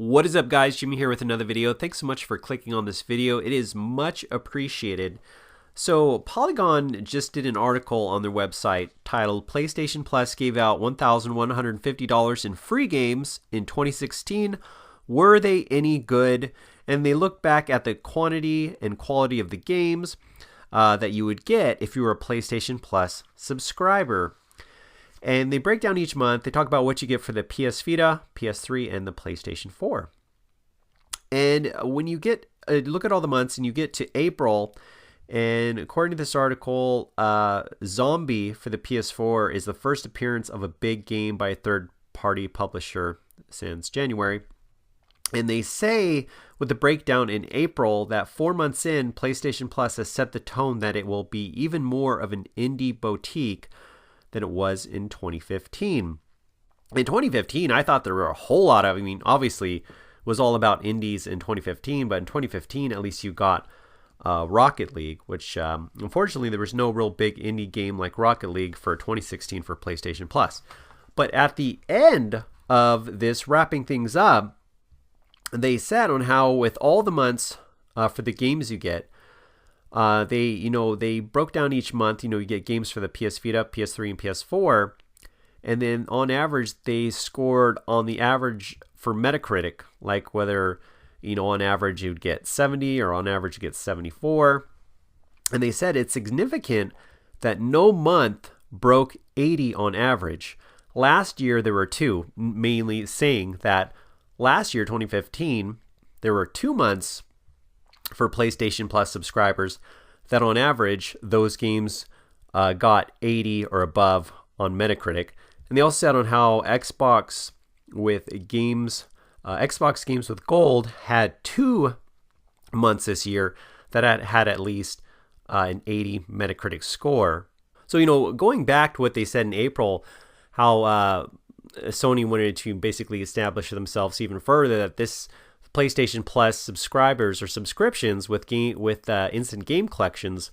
What is up, guys? Jimmy here with another video. Thanks so much for clicking on this video. It is much appreciated. So Polygon just did an article on their website titled PlayStation Plus gave out $1,150 in free games in 2016. Were they any good? And they look back at the quantity and quality of the games that you would get if you were a PlayStation Plus subscriber. And they break down each month. They talk about what you get for the PS Vita, PS3, and the PlayStation 4. And when you get look at all the months and you get to April, and according to this article, Zombie for the PS4 is the first appearance of a big game by a third-party publisher since January. And they say with the breakdown in April that 4 months in, PlayStation Plus has set the tone that it will be even more of an indie boutique than it was in 2015. In 2015, I thought there were a whole lot of, obviously it was all about indies in 2015, but in 2015, at least you got Rocket League, which unfortunately there was no real big indie game like Rocket League for 2016 for PlayStation Plus. But at the end of this, wrapping things up, they said on how with all the months for the games you get, they broke down each month. You get games for the PS Vita, PS3, and PS4, and then on average they scored on the average for Metacritic, like whether on average you'd get 70 or on average you get 74. And they said it's significant that no month broke 80 on average. Last year there were two, mainly saying that last year, 2015, there were 2 months for PlayStation Plus subscribers that on average those games got 80 or above on Metacritic. And they also said on how Xbox games with Gold had 2 months this year that had at least an 80 Metacritic score. So going back to what they said in April, how Sony wanted to basically establish themselves even further that this PlayStation Plus subscribers or subscriptions with instant game collections,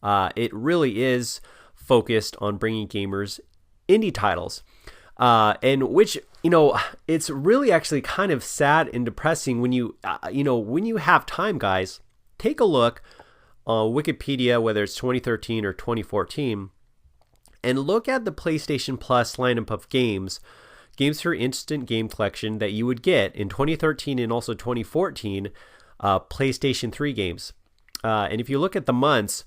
it really is focused on bringing gamers indie titles, and which it's really actually kind of sad and depressing when you have time, guys. Take a look on Wikipedia, whether it's 2013 or 2014, and look at the PlayStation Plus lineup of games for instant game collection that you would get in 2013 and also 2014 PlayStation 3 games. And if you look at the months,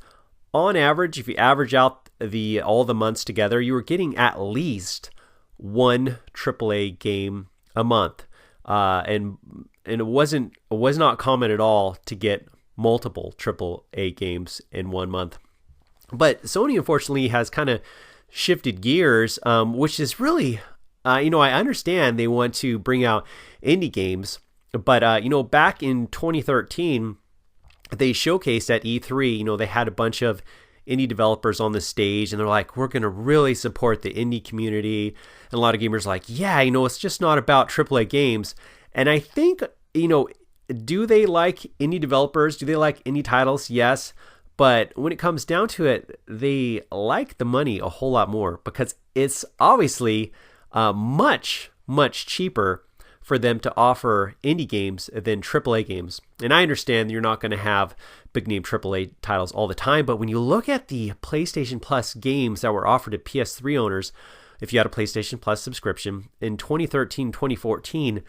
on average, if you average out all the months together, you were getting at least one AAA game a month. And it was not common at all to get multiple AAA games in 1 month. But Sony, unfortunately, has kind of shifted gears, which is really... I understand they want to bring out indie games, but back in 2013, they showcased at E3. They had a bunch of indie developers on the stage, and they're like, "We're going to really support the indie community." And a lot of gamers are like, "Yeah, it's just not about AAA games." And I think, do they like indie developers? Do they like indie titles? Yes. But when it comes down to it, they like the money a whole lot more because it's obviously much cheaper for them to offer indie games than AAA games. And I understand you're not going to have big name AAA titles all the time, but when you look at the PlayStation Plus games that were offered to PS3 owners, if you had a PlayStation Plus subscription in 2013, 2014,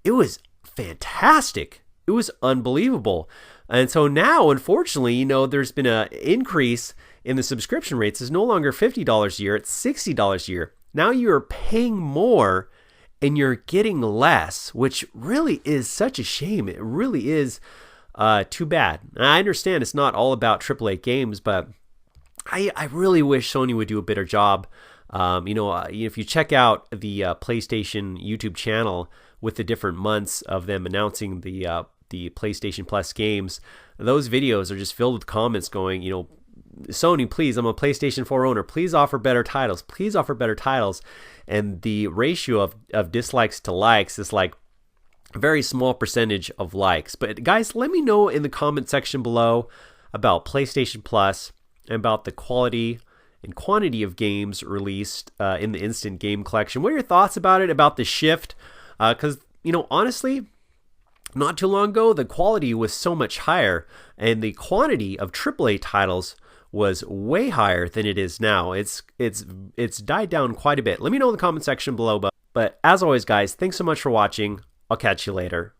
it was fantastic. It was unbelievable. And so now, unfortunately, there's been an increase in the subscription rates. It's no longer $50 a year, it's $60 a year. Now you're paying more and you're getting less, which really is such a shame. It really is too bad. And I understand it's not all about AAA games, but I really wish Sony would do a better job. If you check out the PlayStation YouTube channel with the different months of them announcing the PlayStation Plus games, those videos are just filled with comments going, Sony, please, I'm a PlayStation 4 owner. Please offer better titles. Please offer better titles. And the ratio of dislikes to likes is like a very small percentage of likes. But guys, let me know in the comment section below about PlayStation Plus and about the quality and quantity of games released in the instant game collection. What are your thoughts about it, about the shift? Because, honestly, not too long ago, the quality was so much higher and the quantity of AAA titles was way higher than it is now. It's died down quite a bit. Let me know in the comment section below. But as always, guys, thanks so much for watching. I'll catch you later.